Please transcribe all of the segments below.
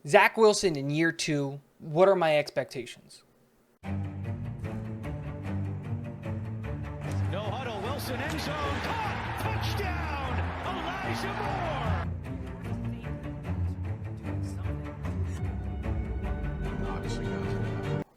Zach Wilson in year 2, what are my expectations? No huddle, Wilson end zone, caught, touchdown, Elijah Moore.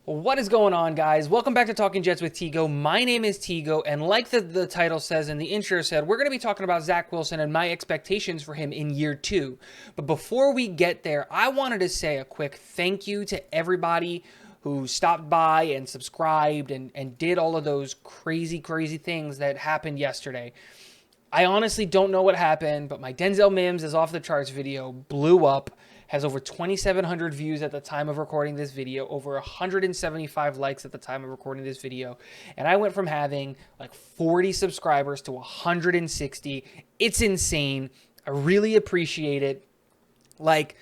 What is going on, guys? Welcome back to Talking Jets with Tigo. My name is Tigo, and like the title says and the intro said, we're going to be talking about Zach Wilson and my expectations for him in year 2. But before we get there, I wanted to say a quick thank you to everybody who stopped by and subscribed and did all of those crazy things that happened yesterday. I honestly don't know what happened, but my Denzel Mims is off the charts video blew up, has over 2,700 views at the time of recording this video, over 175 likes at the time of recording this video, and I went from having like 40 subscribers to 160. It's insane. I really appreciate it. Like,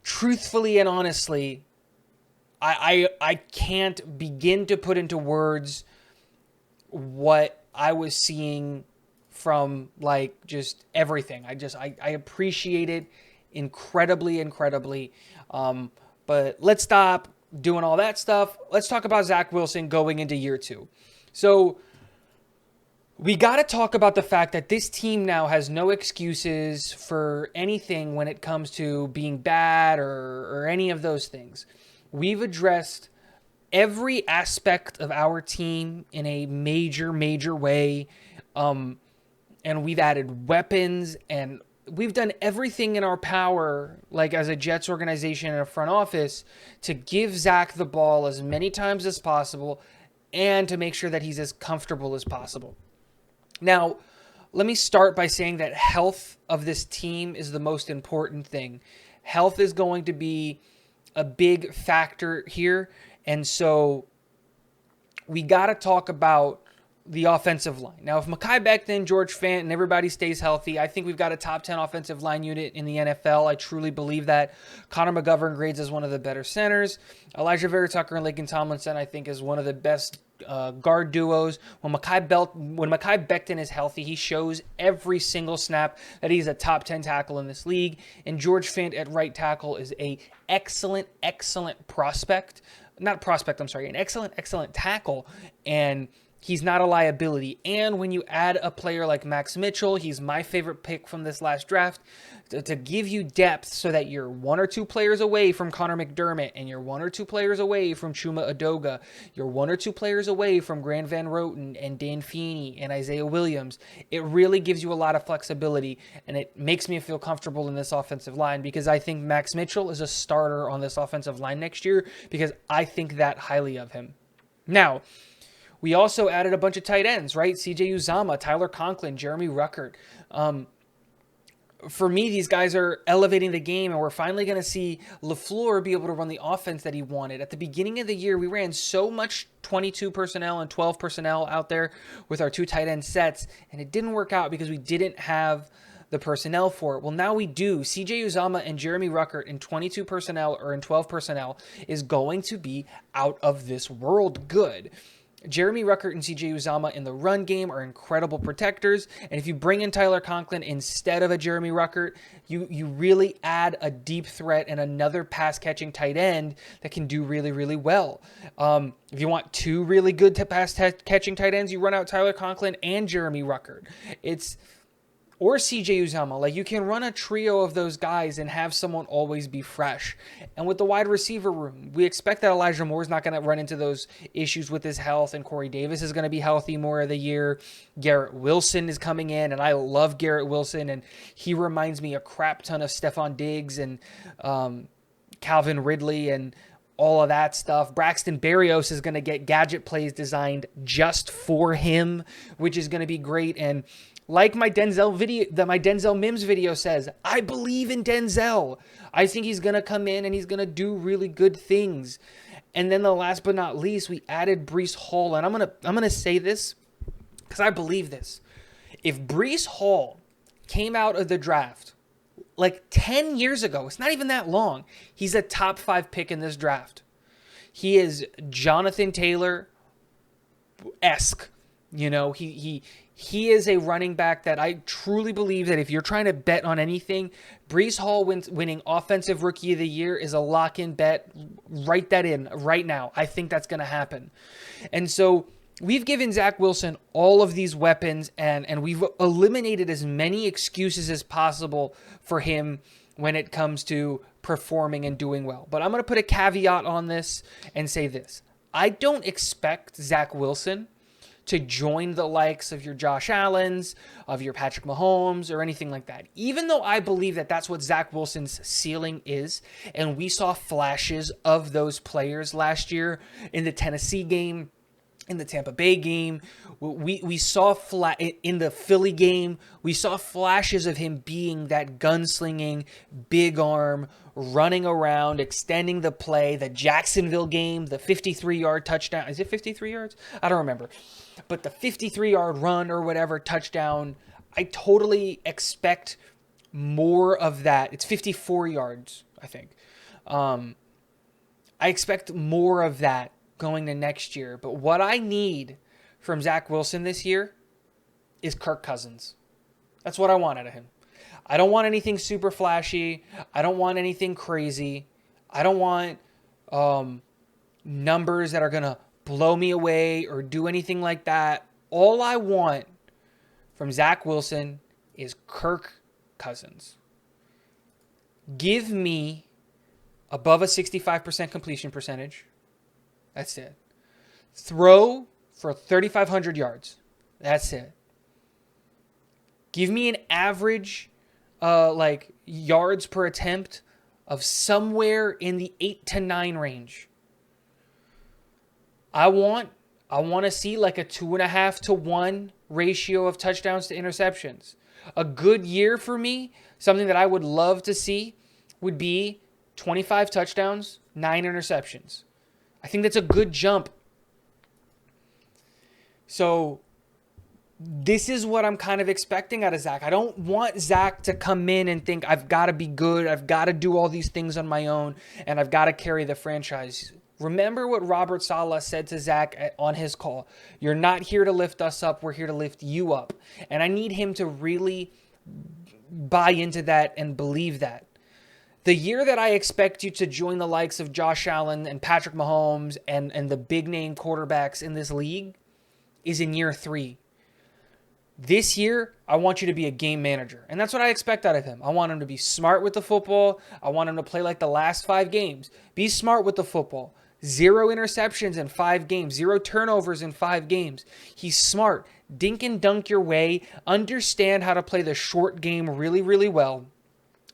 truthfully and honestly, I can't begin to put into words what I was seeing from like just everything. I appreciate it incredibly. But let's stop doing all that stuff. Let's talk about Zach Wilson going into year 2. So we got to talk about the fact that this team now has no excuses for anything when it comes to being bad or any of those things. We've addressed every aspect of our team in a major way. And we've added weapons, and we've done everything in our power, like as a Jets organization and a front office, to give Zach the ball as many times as possible and to make sure that he's as comfortable as possible. Now, let me start by saying that health of this team is the most important thing. Health is going to be a big factor here, and so we got to talk about the offensive line. Now, if Mekhi Becton, George Fant, and everybody stays healthy, I think we've got a top 10 offensive line unit in the NFL. I truly believe that. Connor McGovern grades as one of the better centers. Elijah Vera-Tucker and Laken Tomlinson, I think, is one of the best guard duos. When Mekhi Becton is healthy, he shows every single snap that he's a top 10 tackle in this league. And George Fant at right tackle is a excellent prospect. Not prospect, I'm sorry, an excellent tackle. And he's not a liability. And when you add a player like Max Mitchell, he's my favorite pick from this last draft, to give you depth so that you're 1 or 2 players away from Connor McDermott, and you're 1 or 2 players away from Chuma Edoga. You're 1 or 2 players away from Grant Van Roten and Dan Feeney and Isaiah Williams. It really gives you a lot of flexibility, and it makes me feel comfortable in this offensive line because I think Max Mitchell is a starter on this offensive line next year because I think that highly of him. Now, we also added a bunch of tight ends, right? CJ Uzomah, Tyler Conklin, Jeremy Ruckert. For me, these guys are elevating the game, and we're finally going to see LaFleur be able to run the offense that he wanted. At the beginning of the year, we ran so much 22 personnel and 12 personnel out there with our 2 tight end sets, and it didn't work out because we didn't have the personnel for it. Well, now we do. CJ Uzomah and Jeremy Ruckert in 22 personnel or in 12 personnel is going to be out of this world good. Jeremy Ruckert and CJ Uzomah in the run game are incredible protectors, and if you bring in Tyler Conklin instead of a Jeremy Ruckert, you really add a deep threat and another pass-catching tight end that can do really well. If you want 2 really good pass-catching tight ends, you run out Tyler Conklin and Jeremy Ruckert. Or CJ Uzomah. Like, you can run a trio of those guys and have someone always be fresh. And with the wide receiver room, we expect that Elijah Moore is not going to run into those issues with his health, and Corey Davis is going to be healthy more of the year. Garrett Wilson is coming in, and I love Garrett Wilson, and he reminds me a crap ton of Stephon Diggs and Calvin Ridley and all of that stuff. Braxton Berrios is going to get gadget plays designed just for him, which is going to be great. And like my Denzel Mims video says, I believe in Denzel. I think he's going to come in and he's going to do really good things. And then the last but not least, we added Breece Hall. And I'm going to say this because I believe this. If Breece Hall came out of the draft like 10 years ago, it's not even that long, he's a top 5 pick in this draft. He is Jonathan Taylor-esque. You know, he He is a running back that I truly believe that if you're trying to bet on anything, Breece Hall winning Offensive Rookie of the Year is a lock-in bet. Write that in right now. I think that's going to happen. And so we've given Zach Wilson all of these weapons, and we've eliminated as many excuses as possible for him when it comes to performing and doing well. But I'm going to put a caveat on this and say this. I don't expect Zach Wilson to join the likes of your Josh Allens, of your Patrick Mahomes, or anything like that. Even though I believe that that's what Zach Wilson's ceiling is, and we saw flashes of those players last year in the Tennessee game, in the Tampa Bay game, we saw in the Philly game, we saw flashes of him being that gunslinging, big arm, running around, extending the play. The Jacksonville game, the 53-yard touchdown. Is it 53 yards? I don't remember. But the 53-yard run or whatever touchdown, I totally expect more of that. It's 54 yards, I think. I expect more of that going to next year. But what I need from Zach Wilson this year is Kirk Cousins. That's what I want out of him. I don't want anything super flashy. I don't want anything crazy. I don't want numbers that are going to blow me away or do anything like that. All I want from Zach Wilson is Kirk Cousins. Give me above a 65% completion percentage. That's it. Throw for 3,500 yards. That's it. Give me an average yards per attempt of somewhere in the 8 to 9 range. I want to see like a 2.5 to 1 ratio of touchdowns to interceptions. A good year for me, something that I would love to see, would be 25 touchdowns, 9 interceptions. I think that's a good jump. So this is what I'm kind of expecting out of Zach. I don't want Zach to come in and think I've got to be good, I've got to do all these things on my own, and I've got to carry the franchise. Remember what Robert Saleh said to Zach on his call. You're not here to lift us up, we're here to lift you up. And I need him to really buy into that and believe that. The year that I expect you to join the likes of Josh Allen and Patrick Mahomes and the big name quarterbacks in this league is in year 3. This year, I want you to be a game manager. And that's what I expect out of him. I want him to be smart with the football. I want him to play like the last 5 games. Be smart with the football. 0 interceptions in 5 games. 0 turnovers in 5 games. He's smart. Dink and dunk your way. Understand how to play the short game really, really well.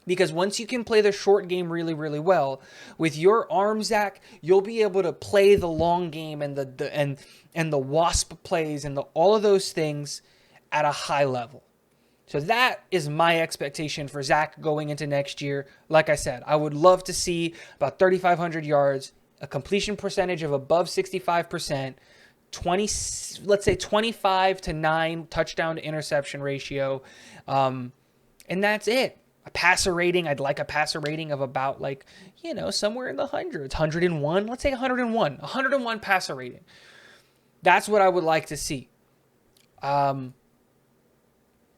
Because once you can play the short game really, really well, with your arm, Zach, you'll be able to play the long game and the wasp plays and all of those things at a high level. So that is my expectation for Zach going into next year. Like I said, I would love to see about 3,500 yards, a completion percentage of above 65%, 25 to 9 touchdown to interception ratio, and that's it. A passer rating, I'd like a passer rating of about somewhere in the hundreds, 101. Let's say 101 passer rating. That's what I would like to see.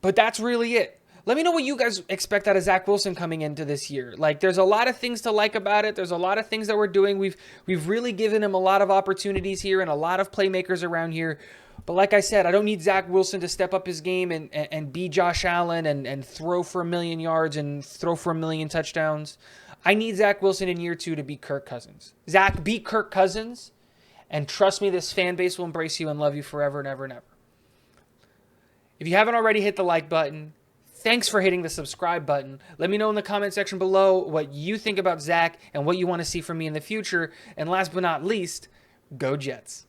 But that's really it. Let me know what you guys expect out of Zach Wilson coming into this year. There's a lot of things to like about it. There's a lot of things that we're doing. We've really given him a lot of opportunities here and a lot of playmakers around here. But like I said, I don't need Zach Wilson to step up his game and be Josh Allen and throw for 1,000,000 yards and throw for 1,000,000 touchdowns. I need Zach Wilson in year 2 to beat Kirk Cousins. Zach, beat Kirk Cousins, and trust me, this fan base will embrace you and love you forever and ever and ever. If you haven't already hit the like button, thanks for hitting the subscribe button. Let me know in the comment section below what you think about Zach and what you want to see from me in the future. And last but not least, go Jets.